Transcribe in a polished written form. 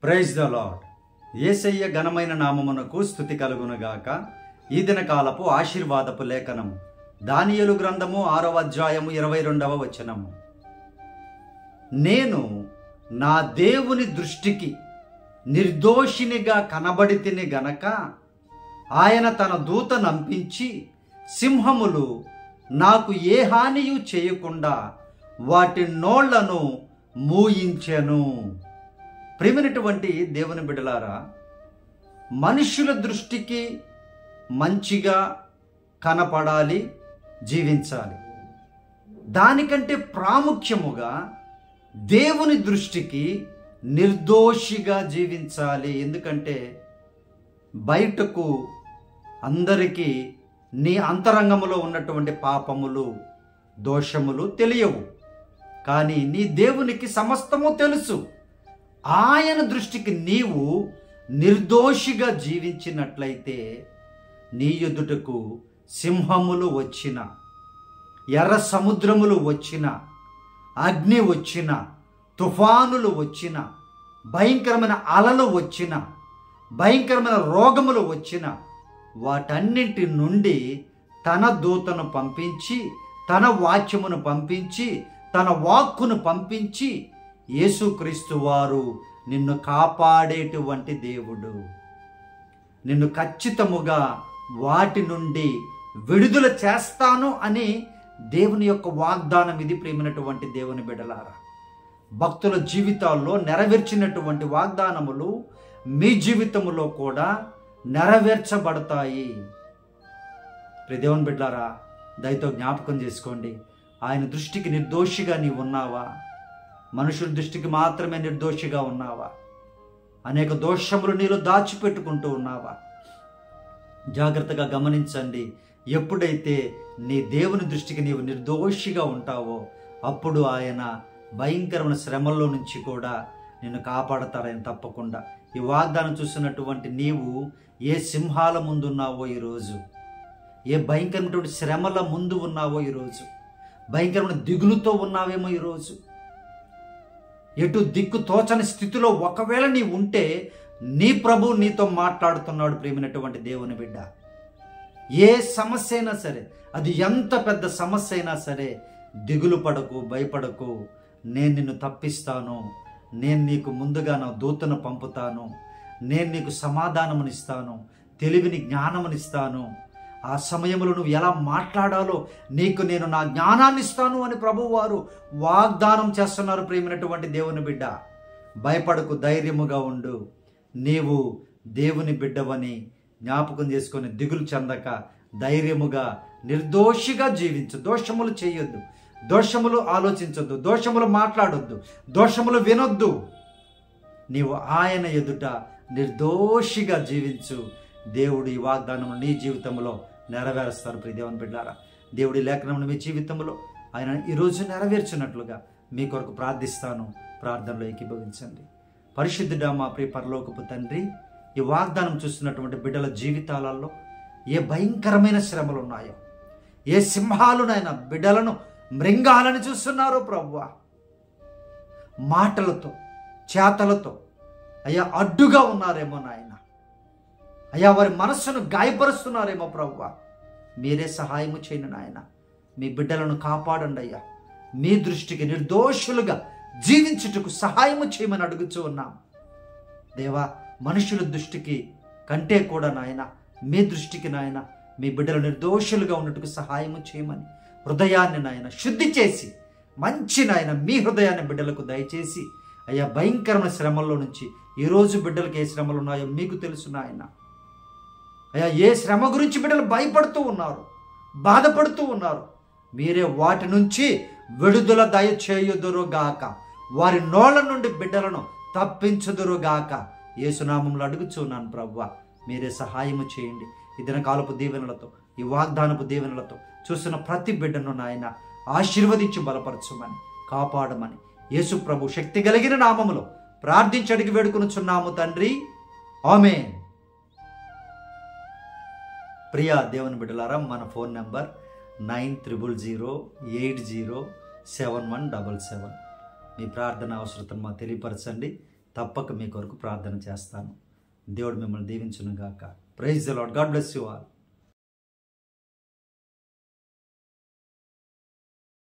Praise the lord. యేసయ్య ఘనమైన నామమునకు స్తుతి కలుగునుగాక. ఈ దినకాలపు ఆశీర్వాదపు లేఖనము దానియేలు గ్రంథము 6వ అధ్యాయము 22వ వచనము. నేను నా దేవుని దృష్టికి నిర్దోషినిగా కనబడితిని గనక ఆయన తన దూత నంపించి సింహములు నాకు ఏ హానియు చేయకుండా వాటి నోళ్లను మూయించెను. ప్రియమైనటువంటి దేవుని బిడ్డలారా, మనుషుల దృష్టికి మంచిగా కనపడాలి, జీవించాలి. దానికంటే ప్రాముఖ్యముగా దేవుని దృష్టికి నిర్దోషిగా జీవించాలి. ఎందుకంటే బయటకు అందరికీ నీ అంతరంగములో ఉన్నటువంటి పాపములు, దోషములు తెలియవు, కానీ నీ దేవునికి సమస్తము తెలుసు. ఆయన దృష్టికి నీవు నిర్దోషిగా జీవించినట్లయితే నీ ఎదుటకు సింహములు వచ్చిన, ఎర్ర సముద్రములు వచ్చిన, అగ్ని వచ్చిన, తుఫానులు వచ్చిన, భయంకరమైన అలలు వచ్చిన, భయంకరమైన రోగములు వచ్చిన, వాటన్నింటి నుండి తన దూతను పంపించి, తన వాక్యమును పంపించి, తన వాక్కును పంపించి యేసుక్రీస్తు వారు నిన్ను కాపాడేటువంటి దేవుడు. నిన్ను ఖచ్చితముగా వాటి నుండి విడుదల చేస్తాను అని దేవుని యొక్క వాగ్దానం ఇది. ప్రియమైనటువంటి దేవుని బిడ్డలారా, భక్తుల జీవితాల్లో నెరవేర్చినటువంటి వాగ్దానములు మీ జీవితంలో కూడా నెరవేర్చబడతాయి. ప్రియ దేవుని బిడ్డలారా, దయతో జ్ఞాపకం చేసుకోండి. ఆయన దృష్టికి నిర్దోషిగా నీవు ఉన్నావా? మనుషుల దృష్టికి మాత్రమే నిర్దోషిగా ఉన్నావా? అనేక దోషములు నీలో దాచిపెట్టుకుంటూ ఉన్నావా? జాగ్రత్తగా గమనించండి. ఎప్పుడైతే నీ దేవుని దృష్టికి నీవు నిర్దోషిగా ఉంటావో అప్పుడు ఆయన భయంకరమైన శ్రమల్లో నుంచి కూడా నిన్ను కాపాడతాడని తప్పకుండా. ఈ వాగ్దానం చూస్తున్నటువంటి నీవు ఏ సింహాల ముందు ఉన్నావో ఈరోజు, ఏ భయంకరమైనటువంటి శ్రమల ముందు ఉన్నావో ఈరోజు, భయంకరమైన దిగులుతో ఉన్నావేమో ఈరోజు, ఎటు దిక్కు తోచని స్థితిలో ఒకవేళ నీ ఉంటే నీ ప్రభు నీతో మాట్లాడుతున్నాడు. ప్రియమైనటువంటి దేవుని బిడ్డ, ఏ సమస్య అయినా సరే, అది ఎంత పెద్ద సమస్య అయినా సరే, దిగులు పడకు, భయపడకు. నేను నిన్ను తప్పిస్తాను, నేను నీకు ముందుగా నా దూతను పంపుతాను, నేను నీకు సమాధానమునిస్తాను, తెలివిని జ్ఞానమునిస్తాను. ఆ సమయంలో నువ్వు ఎలా మాట్లాడాలో నీకు నేను నా జ్ఞానాన్ని ఇస్తాను అని ప్రభువారు వాగ్దానం చేస్తున్నారు. ప్రియమైనటువంటి దేవుని బిడ్డ, భయపడకు, ధైర్యముగా ఉండు. నీవు దేవుని బిడ్డవని జ్ఞాపకం చేసుకొని దిగులు చెందక ధైర్యముగా నిర్దోషిగా జీవించు. దోషములు చేయొద్దు, దోషములు ఆలోచించొద్దు, దోషములు మాట్లాడొద్దు, దోషములు వినొద్దు. నీవు ఆయన ఎదుట నిర్దోషిగా జీవించు. దేవుడు ఈ వాగ్దానం నీ జీవితంలో నెరవేరుస్తారు. ప్రియ దేవుని బిడ్డలారా, దేవుడి లేఖనం మీ జీవితంలో ఆయన ఈరోజు నెరవేర్చినట్లుగా మీ కొరకు ప్రార్థిస్తాను. ప్రార్థనలో ఏకీభవించండి. పరిశుద్ధుడా మా ప్రియ పరలోకపు తండ్రి, ఈ వాగ్దానం చూస్తున్నటువంటి బిడ్డల జీవితాలలో ఏ భయంకరమైన శ్రమలు ఉన్నాయో, ఏ సింహాలునైనా బిడ్డలను మృంగాలని చూస్తున్నారో ప్రభువా, మాటలతో, చేతలతో అయ్యా అడ్డుగా ఉన్నారేమో నాయన, అయ్యా వారి మనస్సును గాయపరుస్తున్నారేమో ప్రభువా, మీరే సహాయము చేయండి నాయన. మీ బిడ్డలను కాపాడండి అయ్యా. మీ దృష్టికి నిర్దోషులుగా జీవించుటకు సహాయము చేయమని అడుగుచూ ఉన్నాం దేవా. మనుషుల దృష్టికి కంటే కూడా నాయన, మీ దృష్టికి నాయన, మీ బిడ్డలు నిర్దోషులుగా ఉన్నట్టుకు సహాయము చేయమని హృదయాన్ని నాయన శుద్ధి చేసి, మంచి నాయన మీ హృదయాన్ని బిడ్డలకు దయచేసి అయ్యా, భయంకరమైన శ్రమల్లో నుంచి ఈరోజు బిడ్డలకు ఏ శ్రమలు ఉన్నాయో మీకు తెలుసు నాయన. అయ్యా, ఏ శ్రమ గురించి బిడ్డలు భయపడుతూ ఉన్నారు, బాధపడుతూ ఉన్నారు, మీరే వాటి నుంచి విడుదల దయచేయుదురుగాక. వారి నోళ్ళ నుండి బిడ్డలను తప్పించుదురుగాక. యేసునామంలో అడుగుచున్నాను ప్రభువా, మీరే సహాయము చేయండి. ఈ దినకాలపు దీవెనలతో, ఈ వాగ్దానపు దీవెనలతో చూస్తున్న ప్రతి బిడ్డను నాయన ఆశీర్వదించి బలపరచమని, కాపాడమని యేసు ప్రభు శక్తి కలిగిన నామములో ప్రార్థించి అడిగి వేడుకొనుచున్నాము తండ్రి, ఆమేన్. ప్రియా దేవుని బిడ్డలారా, మన ఫోన్ నెంబర్ 9000807177. మీ ప్రార్థన అవసరతను మాకు తెలియపరచండి. తప్పక మీ కొరకు ప్రార్థన చేస్తాను. దేవుడు మిమ్మల్ని దీవించును గాక. Praise the lord. God bless you all.